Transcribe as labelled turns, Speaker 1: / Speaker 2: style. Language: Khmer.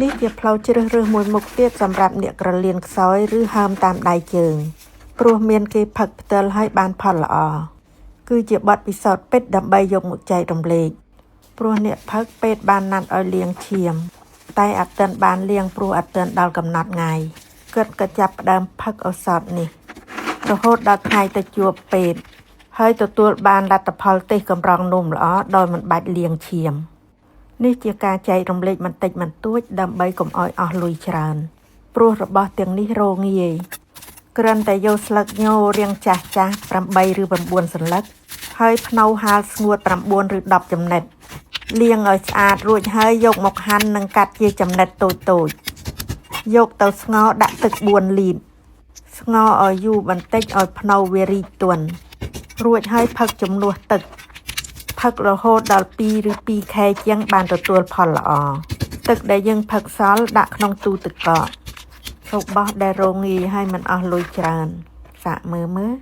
Speaker 1: នេះជាផ្លូវជ្រើសរើសមួយមុខទៀតសម្រាប់អ្នកក្រលៀនខ្សោយឬហើមតាមដៃជើងព្រោះមានគេផឹកផ្ទាល់ហើយបានផលល្អគឺជាបទពិសោធន៍ពេទ្យដើម្បីយកមកចែករំលែកព្រោះអ្នកផឹកពេទ្យបានណាត់ឲ្យលាងឈាមតែអត់ទាន់បានលាងព្រោះអត់ទាន់ដល់កំណត់ថ្ងៃគាត់ក៏ចាប់ផ្ដើមផឹកឱសថនេះរហូតដល់ថ្ងៃទៅជួបពេទ្យហើយទទួលបានលទ្ធផលទេសកម្រងនោមល្អដោយមិនបាច់លាងឈាមនេះជាការចែករំលែកបន្តិចបន្តួចដើម្បីកុំឲ្យអស់លុយច្រើនព្រោះរបស់ទាំងនេះរងាយគ្រាន់តែយកស្លឹកញរាងចាស់8ឬ9សន្លឹកហើយភ្នៅហាលស្ងួត9ឬ10ចំណិតលាងឲ្យស្អាតរួចហើយយកមកហាន់និងកាត់ជាចំណិតតូចយកទៅស្ងោរដាក់ទឹក4លីត្រស្ងោរឲ្យយូរបន្តិចឲ្យភ្នៅវារីកទន់រួចហើយផឹកជំនួសទឹកផឹករហូតដល់2ឬ2ខែជាងបានទទួលផលល្អទឹកដែលយើងផឹកសល់ដាក់ក្នុងទូទឹកកករបស់ដែលរងាយហើយមិនអស់លុយច្រើនសាកមើល